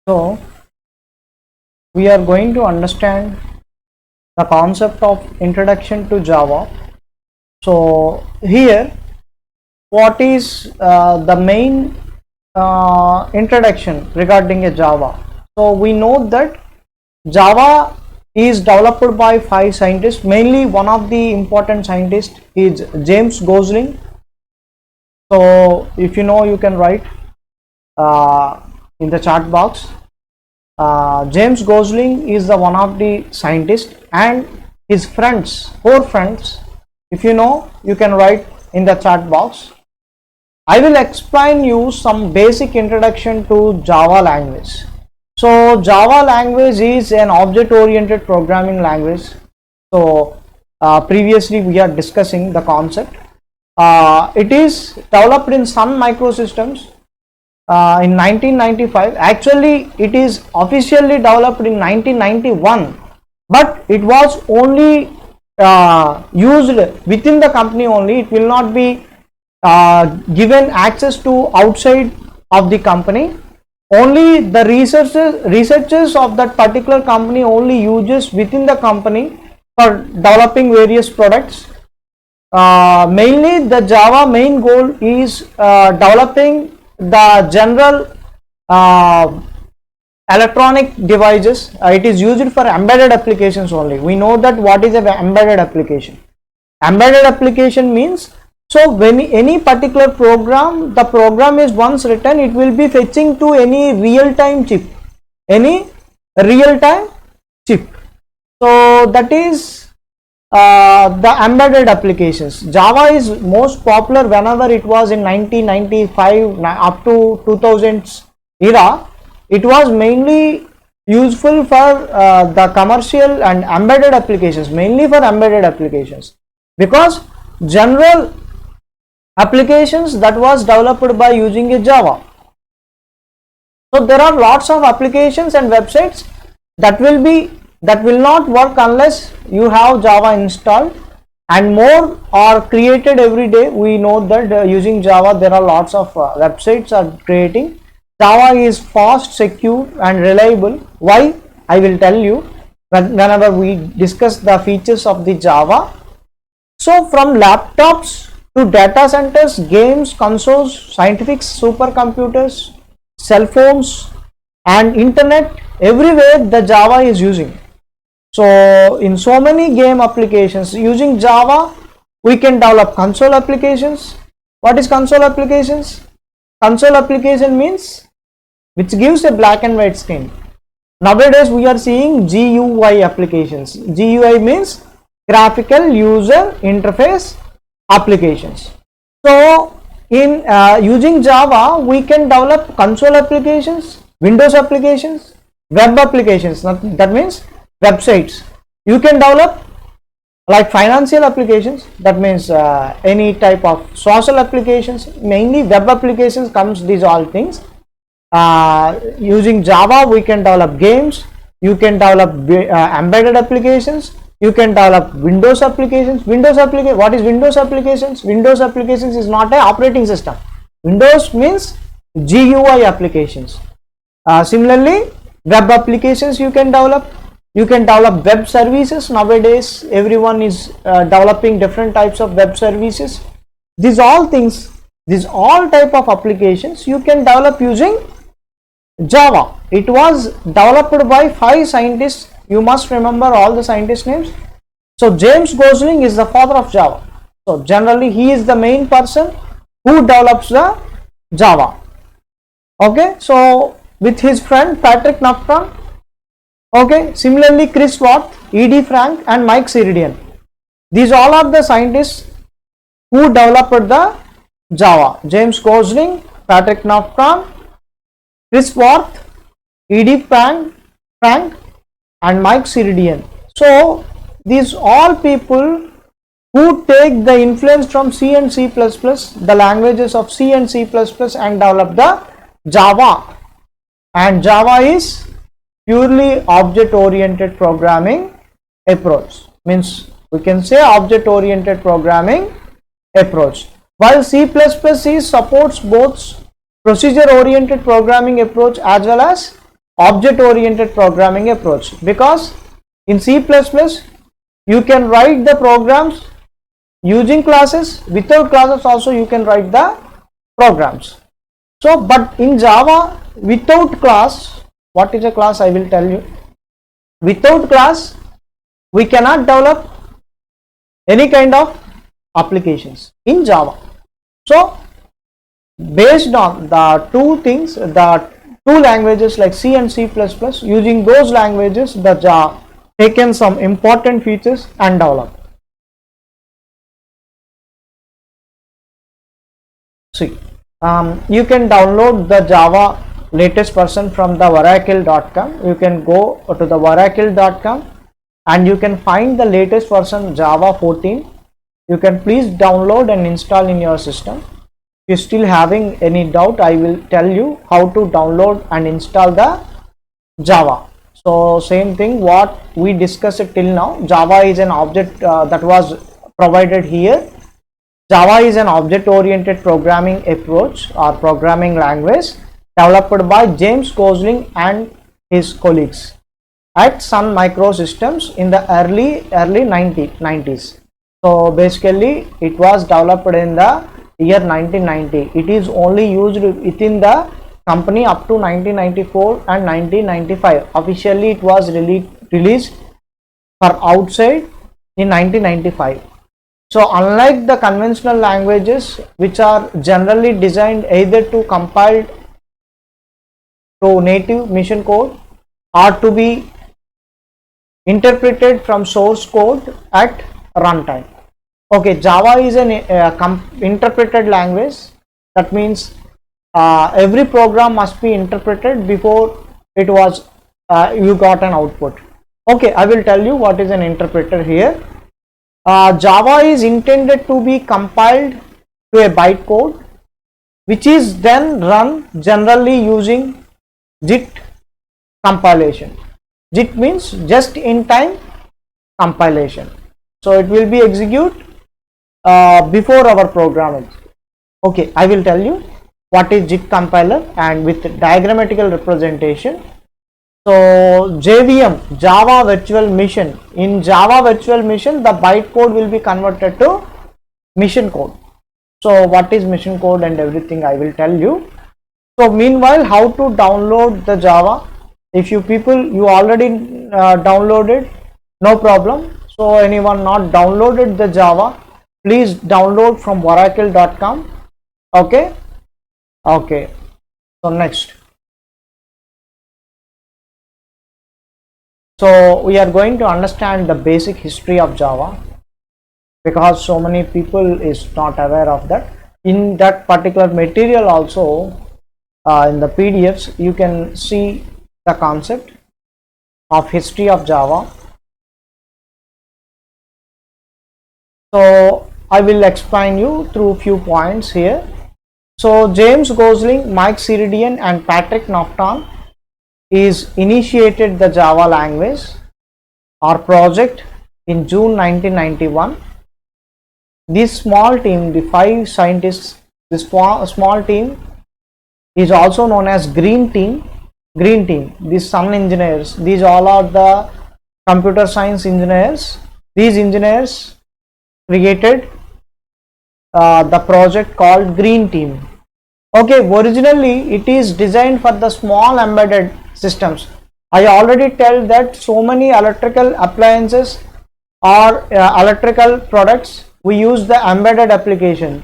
So we are going to understand the concept of introduction to Java. So here, what is the main introduction regarding a Java? So we know that Java is developed by 5 scientists. Mainly one of the important scientists is James Gosling. So if you know, you can write in the chat box. James Gosling is the one of the scientists, and his friends, 4 friends. If you know, you can write in the chat box. I will explain you some basic introduction to Java language. So Java language is an object-oriented programming language. So previously we are discussing the concept. It is developed in Sun Microsystems in 1995. Actually, it is officially developed in 1991, but it was only used within the company only. It will not be given access to outside of the company. Only the researchers of that particular company only uses within the company for developing various products. Mainly the Java main goal is developing the general electronic devices. It is used for embedded applications only. We know that what is an embedded application. Embedded application means, so when any particular program, the program is once written, it will be fetching to any real-time chip. So that is the embedded applications. Java is most popular whenever it was in 1995 up to 2000s era. It was mainly useful for the commercial and embedded applications, mainly for embedded applications, because general applications that was developed by using a Java. So there are lots of applications and websites that will not work unless you have Java installed, and more are created every day. We know that using Java there are lots of websites are creating. Java is fast, secure and reliable. Why? I will tell you whenever we discuss the features of the Java. So from laptops to data centers, games, consoles, scientific supercomputers, cell phones and internet, everywhere the Java is using. So in so many game applications using Java, we can develop console applications. What is console applications? Console application means which gives a black and white screen. Nowadays we are seeing GUI applications. GUI means graphical user interface applications. So in using Java, we can develop console applications, Windows applications, web applications. That means websites. You can develop like financial applications. That means any type of social applications. Mainly web applications comes these all things. Using Java, we can develop games. You can develop embedded applications. You can develop Windows applications. What is Windows applications? Windows applications is not an operating system. Windows means GUI applications. Similarly, web applications you can develop. You can develop web services. Nowadays, everyone is developing different types of web services. These all type of applications you can develop using Java. It was developed by 5 scientists. You must remember all the scientist names. So James Gosling is the father of Java. So generally he is the main person who develops the Java. Okay, so with his friend Patrick Naftan. Okay, similarly Chris Watt, E.D. Frank and Mike Ciridian. These all are the scientists who developed the Java. James Gosling, Patrick Naftan, Chris Watt, E.D. Frank and Mike Ciridian. So these all people who take the influence from C and C++, the languages of C and C+, and develop the Java. And Java is purely object oriented programming approach. Means we can say object oriented programming approach. While C++ supports both procedure oriented programming approach as well as object oriented programming approach, because in C++ you can write the programs using classes, without classes also you can write the programs. So but in Java, without class, what is a class I will tell you. Without class we cannot develop any kind of applications in Java. So based on the two things, the two languages like C and C++, using those languages the Java taken some important features and developed. See, you can download the Java latest version from the oracle.com. You can go to the oracle.com and you can find the latest version Java 14. You can please download and install in your system. If you still having any doubt, I will tell you how to download and install the Java. So same thing what we discussed till now. Java is an object that was provided here. Java is an object-oriented programming approach or programming language developed by James Gosling and his colleagues at Sun Microsystems in the early 90s. So basically it was developed in the year 1990. It is only used within the company up to 1994 and 1995. Officially it was released for outside in 1995. So unlike the conventional languages which are generally designed either to compile to native machine code or to be interpreted from source code at runtime. Okay, Java is an interpreted language. That means every program must be interpreted before it was you got an output. Okay, I will tell you what is an interpreter here. Java is intended to be compiled to a bytecode which is then run generally using JIT compilation. JIT means just in time compilation. So it will be execute before our program. Okay, I will tell you what is JIT compiler and with diagrammatical representation. So JVM, Java Virtual Machine. In Java Virtual Machine, the bytecode will be converted to machine code. So what is machine code and everything I will tell you. So meanwhile, how to download the Java? If you people you already downloaded, no problem. So anyone not downloaded the Java, please download from oracle.com. Okay. So next. So we are going to understand the basic history of Java because so many people is not aware of that. In that particular material also in the PDFs you can see the concept of history of Java. So I will explain you through few points here. So James Gosling, Mike Ceridian and Patrick Norton is initiated the Java language or project in June 1991. This small team, the 5 scientists, this small team is also known as Green Team. These Sun engineers, these all are the computer science engineers. These engineers created the project called Green Team. Okay, originally it is designed for the small embedded systems. I already tell that so many electrical appliances or electrical products we use the embedded application.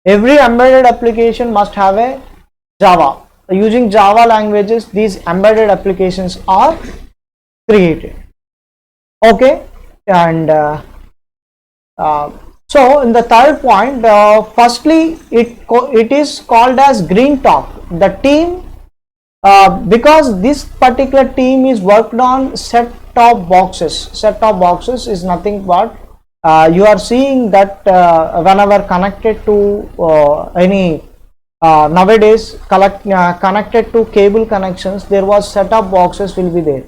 Every embedded application must have a Java. Using Java languages, these embedded applications are created. Okay, and so in the third point, firstly it is called as Green Talk. The team, because this particular team is worked on set-top boxes. Set-top boxes is nothing but you are seeing that whenever connected to any nowadays connected to cable connections, there was set-top boxes will be there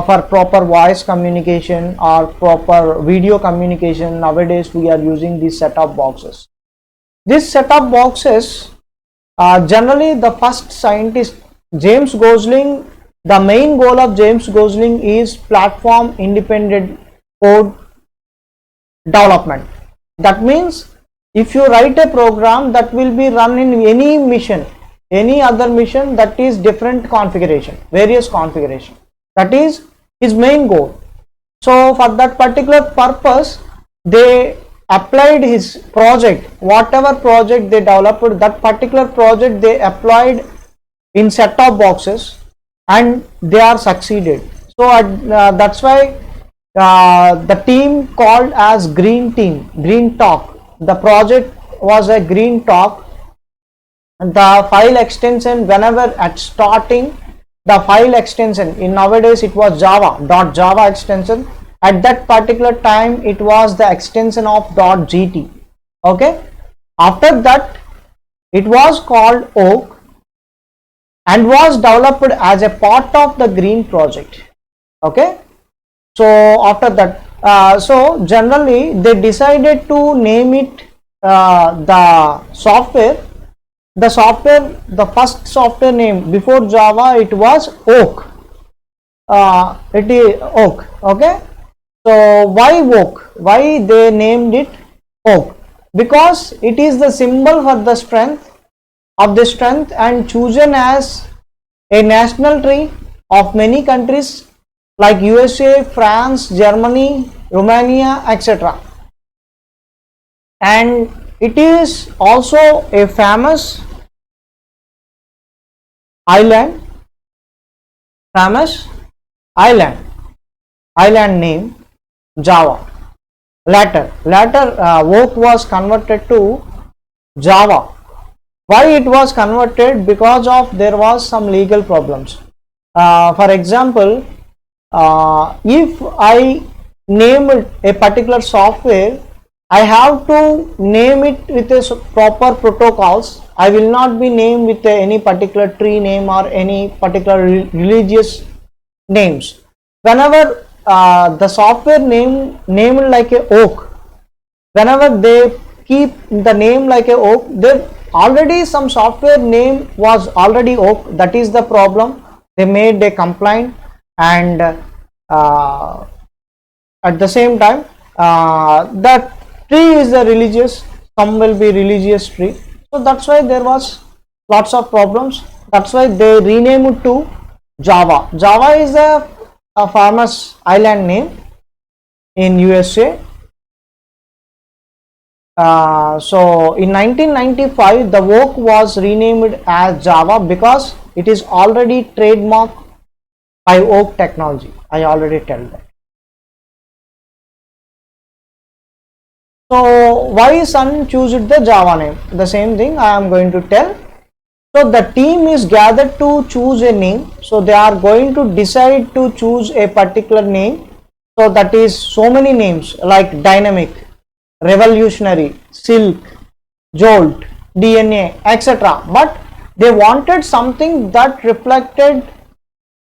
for proper voice communication or proper video communication. Nowadays we are using these set-top boxes. These set-top boxes generally the first scientist James Gosling the main goal of James Gosling is platform independent code development. That means if you write a program that will be run in any mission, any other mission, that is different configuration, various configuration, that is his main goal. So for that particular purpose, they applied his project, whatever project they developed, that particular project they applied in set of boxes, and they are succeeded. So that's why the team called as green team, green talk. The project was a green talk. The file extension, whenever at starting, the file extension in nowadays it was java extension. At that particular time it was the extension of .gt. Okay, after that it was called oak and was developed as a part of the green project. Okay, so after that, so generally they decided to name it the software. The first software name before Java, it was oak. It is oak. Okay, so why oak? Why they named it oak? Because it is the symbol for the strength and chosen as a national tree of many countries like USA, France, Germany, Romania, etc. And it is also a famous island name, Java. Later oak was converted to Java. Why it was converted? Because of there was some legal problems. For example, if I name a particular software, I have to name it with a proper protocols. I will not be named with any particular tree name or any particular religious names. Whenever the software named like a oak, whenever they keep the name like a oak, there already some software name was already oak. That is the problem. They made a complaint, and at the same time that tree is the religious, some will be religious tree, so that's why there was lots of problems. That's why they renamed it to Java. Java is a famous island name in USA. So in 1995 the work was renamed as Java because it is already trademarked by Oak Technology. I already tell that. So why Sun choose the Java name? The same thing I am going to tell. So the team is gathered to choose a name. So they are going to decide to choose a particular name. So that is so many names like dynamic, revolutionary, silk, jolt, DNA, etc. But they wanted something that reflected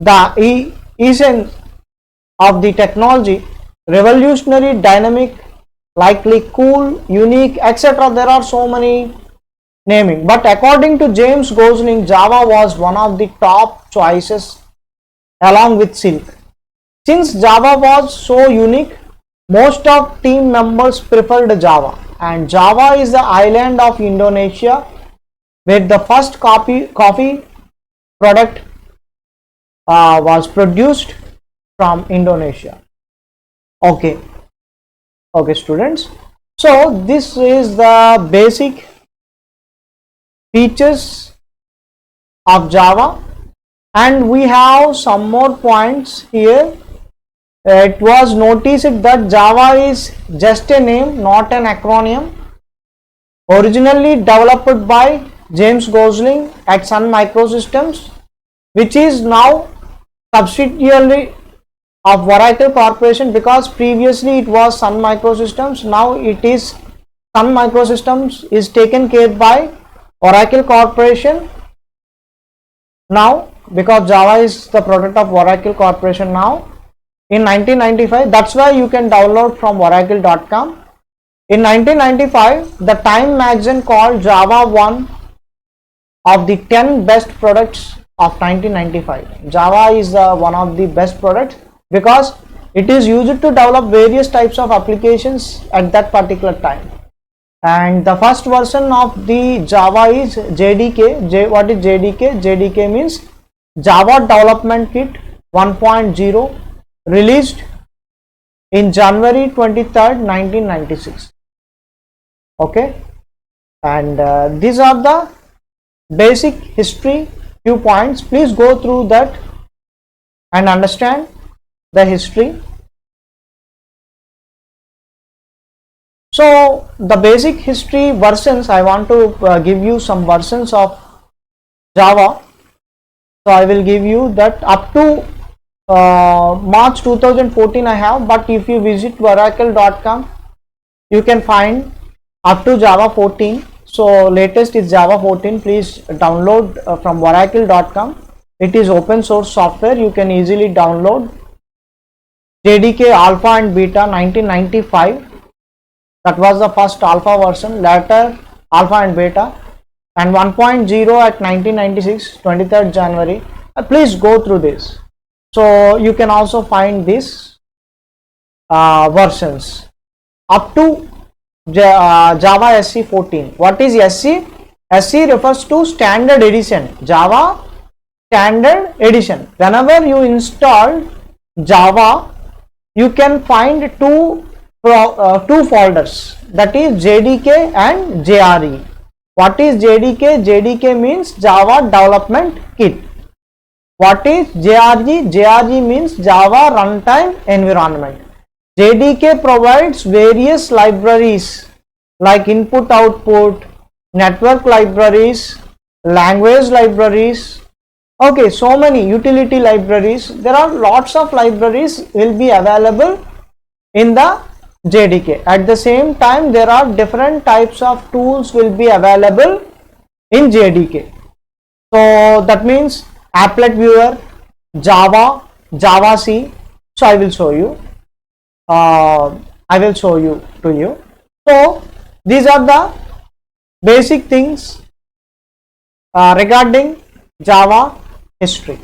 the essence of the technology. Revolutionary, dynamic, likely, cool, unique, etc. There are so many naming, but according to James Gosling, Java was one of the top choices along with Silk. Since Java was so unique, most of team members preferred Java, and Java is the island of Indonesia where the first coffee product was produced from Indonesia. Okay students, so this is the basic features of Java, and we have some more points here. It was noticed that Java is just a name, not an acronym. Originally developed by James Gosling at Sun Microsystems, which is now subsidiary of Oracle Corporation, because previously it was Sun Microsystems. Now it is Sun Microsystems is taken care by Oracle Corporation now, because Java is the product of Oracle Corporation now. In 1995, that's why you can download from oracle.com. In 1995, the Time magazine called Java one of the 10 best products of 1995. Java is one of the best products because it is used to develop various types of applications at that particular time. And the first version of the Java is JDK. What is JDK? JDK means Java Development Kit 1.0, released in January 23rd, 1996. Okay, and these are the basic history few points. Please go through that and understand the history. So the basic history versions, I want to give you some versions of Java. So I will give you that up to March 2014 I have, but if you visit oracle.com you can find up to Java 14. So latest is Java 14. Please download from oracle.com. It is open source software. You can easily download. JDK Alpha and Beta 1995. That was the first Alpha version. Later Alpha and Beta, and 1.0 at 1996, 23rd January. Please go through this. So you can also find these versions up to Java SE 14. What is SE? SE refers to standard edition. Java standard edition. Whenever you install Java, you can find two folders, that is JDK and JRE. What is JDK? JDK means Java Development Kit. What is JRE? JRE means Java Runtime Environment. JDK provides various libraries like input output, network libraries, language libraries. Okay, so many utility libraries. There are lots of libraries will be available in the JDK. At the same time, there are different types of tools will be available in JDK. So that means applet viewer, Java, Java C. So I will show you. To you. So these are the basic things regarding Java history.